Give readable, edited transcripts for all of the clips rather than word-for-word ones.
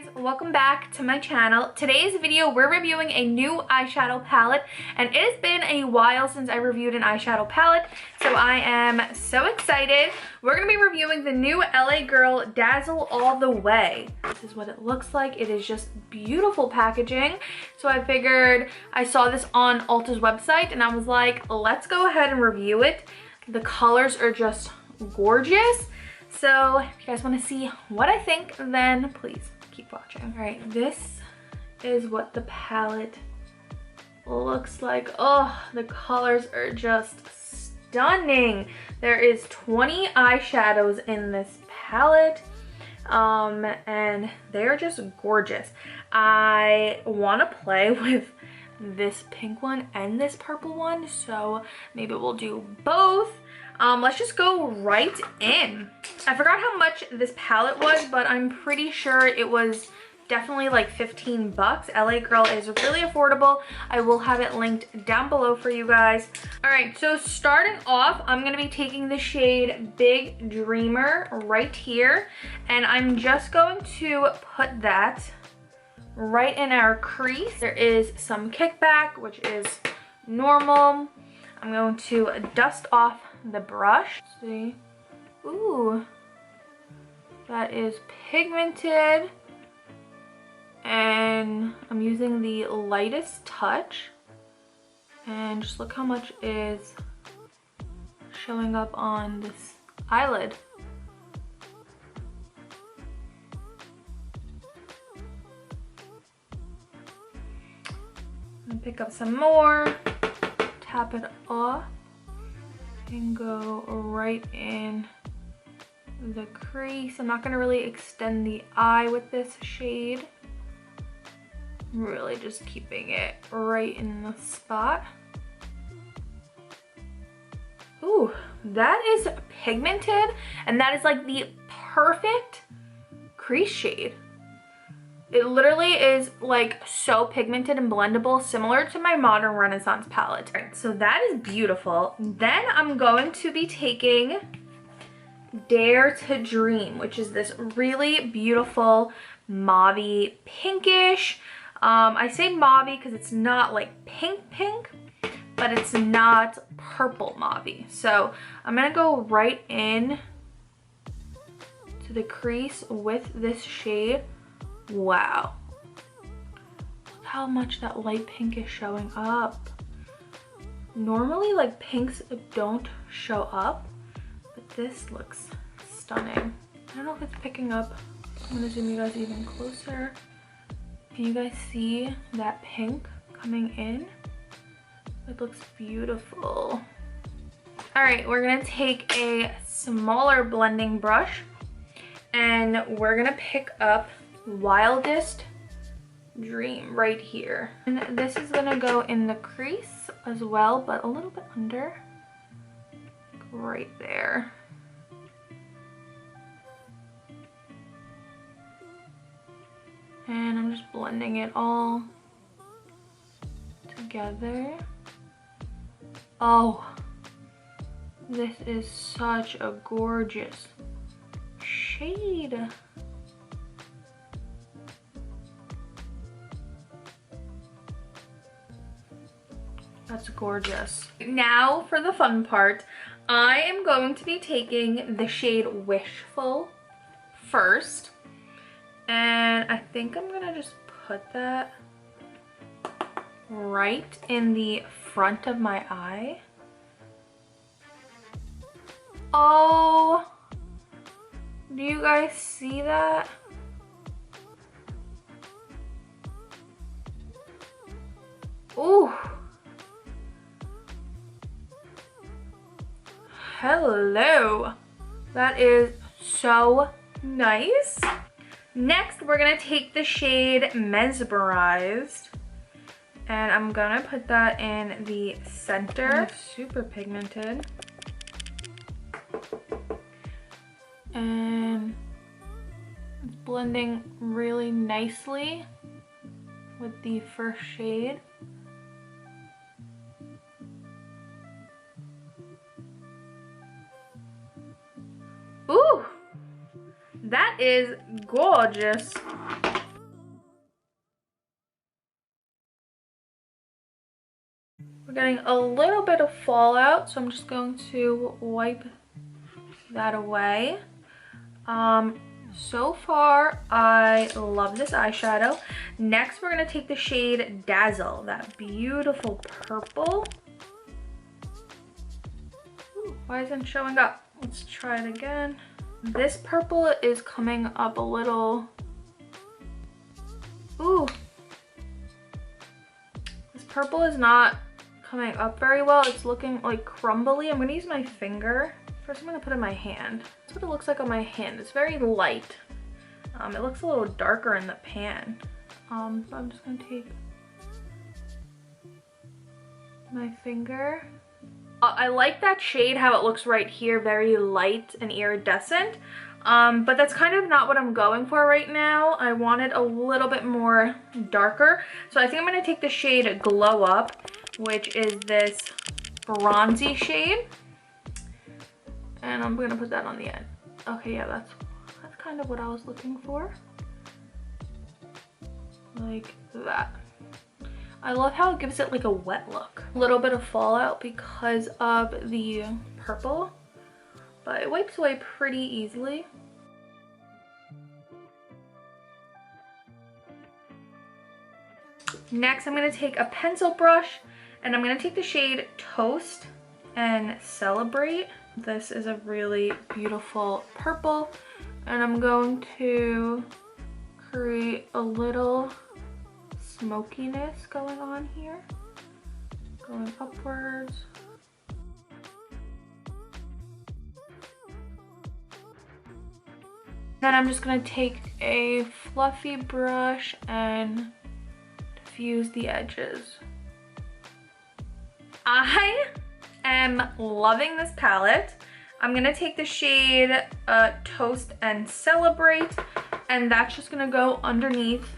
guys, welcome back to my channel. Today's video we're reviewing a new eyeshadow palette, and it has been a while since I reviewed an eyeshadow palette, so I am so excited. We're gonna be reviewing the new LA Girl Dazzle All the Way. This is what it looks like. It is just beautiful packaging, so I figured, I saw this on Ulta's website and I was like, let's go ahead and review it. The colors are just gorgeous. So if you guys want to see what I think, then please keep watching. All right, this is what the palette looks like. Oh, the colors are just stunning. There is 20 eyeshadows in this palette, and they're just gorgeous. I want to play with this pink one and this purple one, so maybe we'll do both. Let's just go right in. I forgot how much this palette was, but I'm pretty sure it was definitely like 15 bucks. LA Girl is really affordable. I will have it linked down below for you guys. All right, so starting off, I'm gonna be taking the shade Big Dreamer right here, and I'm just going to put that right in our crease. There is some kickback, which is normal. I'm going to dust off the brush. See, ooh, that is pigmented, and I'm using the lightest touch, and just look how much is showing up on this eyelid. I'm gonna pick up some more, tap it off, and go right in the crease. I'm not gonna really extend the eye with this shade. I'm really just keeping it right in the spot. Ooh, that is pigmented, and that is like the perfect crease shade. It literally is like so pigmented and blendable, similar to my Modern Renaissance palette. All right, so that is beautiful. Then I'm going to be taking Dare to Dream, which is this really beautiful mauve-y pinkish. I say mauve because it's not like pink, but it's not purple mauve. So I'm gonna go right in to the crease with this shade. Wow, look how much that light pink is showing up. Normally like pinks don't show up, but this looks stunning. I don't know if it's picking up. I'm gonna zoom you guys even closer. Can you guys see that pink coming in? It looks beautiful. All right, we're gonna take a smaller blending brush, and we're gonna pick up Wildest Dream right here, and this is gonna go in the crease as well, but a little bit under, right there. And I'm just blending it all together. Oh, this is such a gorgeous shade. That's gorgeous. Now for the fun part, I am going to be taking the shade Wishful first, and I think I'm gonna just put that right in the front of my eye. Oh, do you guys see that? Ooh. Hello, that is so nice. Next, we're gonna take the shade Mesmerized, and I'm gonna put that in the center. It's super pigmented, and it's blending really nicely with the first shade. Ooh, that is gorgeous. We're getting a little bit of fallout, so I'm just going to wipe that away. So far, I love this eyeshadow. Next, we're gonna take the shade Dazzle, that beautiful purple. Ooh, why isn't it showing up? Let's try it again. This purple is coming up a little. Ooh. This purple is not coming up very well. It's looking like crumbly. I'm gonna use my finger. First, I'm gonna put it in my hand. That's what it looks like on my hand. It's very light. It looks a little darker in the pan. So I'm just gonna take my finger. I like that shade, how it looks right here, very light and iridescent. But that's kind of not what I'm going for right now. I want it a little bit more darker. So I think I'm gonna take the shade Glow Up, which is this bronzy shade. And I'm gonna put that on the end. Okay, yeah, that's kind of what I was looking for. Like that. I love how it gives it like a wet look. A little bit of fallout because of the purple, but it wipes away pretty easily. Next, I'm gonna take a pencil brush and I'm gonna take the shade Toast and Celebrate. This is a really beautiful purple, and I'm going to create a little smokiness going on here, going upwards. Then I'm just going to take a fluffy brush and diffuse the edges. I am loving this palette. I'm gonna take the shade Toast and Celebrate, and that's just gonna go underneath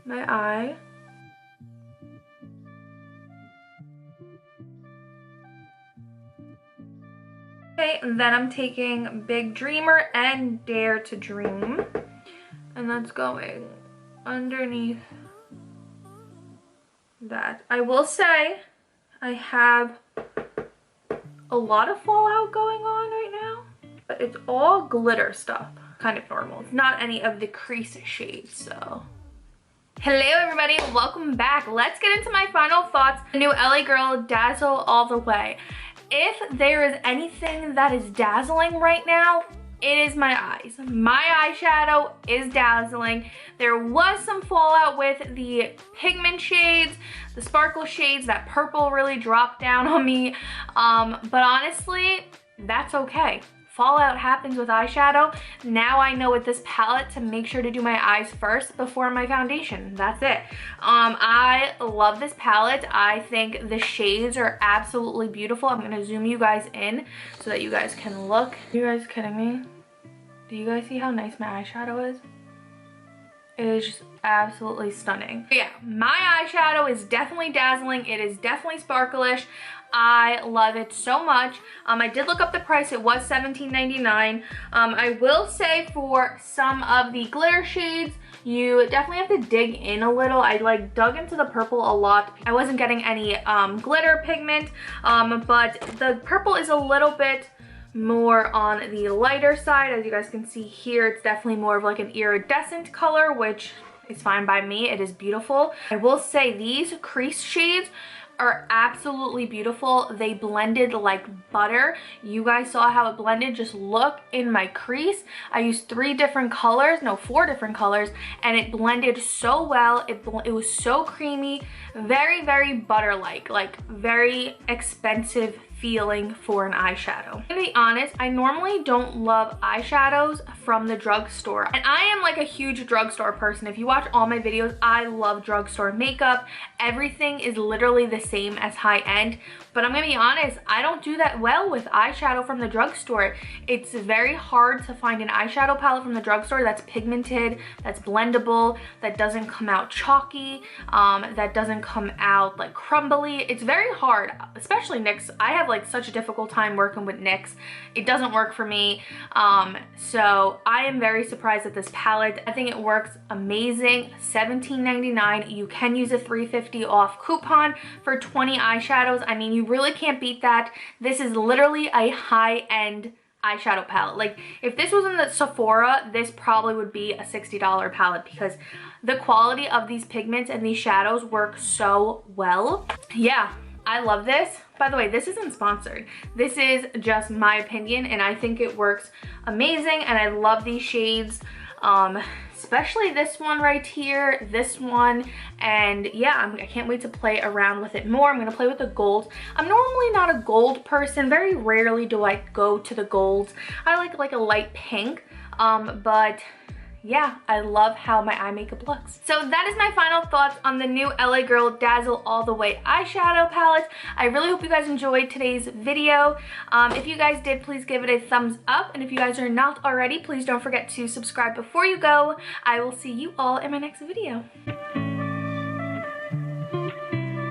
my eye. Okay, and then I'm taking Big Dreamer and Dare to Dream, and that's going underneath that. I will say I have a lot of fallout going on right now, but it's all glitter stuff, kind of normal. It's not any of the crease shades, so. Hello everybody, welcome back. Let's get into my final thoughts. The new LA Girl Dazzle All the Way. If there is anything that is dazzling right now, it is my eyes. My eyeshadow is dazzling. There was some fallout with the pigment shades, the sparkle shades. That purple really dropped down on me. But honestly, that's okay. Fallout happens with eyeshadow. Now I know with this palette to make sure to do my eyes first before my foundation. That's it. I love this palette. I think the shades are absolutely beautiful. I'm gonna zoom you guys in so that you guys can look. Are you guys kidding me? Do you guys see how nice my eyeshadow is? It is just absolutely stunning. But yeah, my eyeshadow is definitely dazzling. It is definitely sparklish. I love it so much. I did look up the price. It was $17.99. I will say for some of the glitter shades, you definitely have to dig in a little. I like dug into the purple a lot. I wasn't getting any glitter pigment, but the purple is a little bit more on the lighter side. As you guys can see here, it's definitely more of like an iridescent color, which is fine by me. It is beautiful. I will say these crease shades are absolutely beautiful. They blended like butter. You guys saw how it blended. Just look in my crease. I used 4 different colors, and it blended so well. It was so creamy, very, very butter-like, like very expensive feeling for an eyeshadow. To be honest, I normally don't love eyeshadows from the drugstore, and I am like a huge drugstore person. If you watch all my videos, I love drugstore makeup. Everything is literally the same as high-end, But I'm gonna be honest, I don't do that well with eyeshadow from the drugstore. It's very hard to find an eyeshadow palette from the drugstore that's pigmented, that's blendable, that doesn't come out chalky, that doesn't come out like crumbly. It's very hard, especially NYX. I have like such a difficult time working with NYX. It doesn't work for me. So I am very surprised at this palette. I think it works amazing. $17.99. You can use a $3.50 off coupon for 20 eyeshadows. I mean, you really can't beat that. This is literally a high-end eyeshadow palette. Like, if this was in the Sephora, this probably would be a $60 palette because the quality of these pigments and these shadows work so well. Yeah, I love this. By the way, this isn't sponsored. This is just my opinion, and I think it works amazing, and I love these shades. Especially this one right here, this one, and yeah, I can't wait to play around with it more. I'm gonna play with the gold. I'm normally not a gold person. Very rarely do I go to the golds. I like a light pink, but yeah, I love how my eye makeup looks. So that is my final thoughts on the new LA Girl Dazzle All The Way eyeshadow palette. I really hope you guys enjoyed today's video. If you guys did, please give it a thumbs up. And if you guys are not already, please don't forget to subscribe before you go. I will see you all in my next video.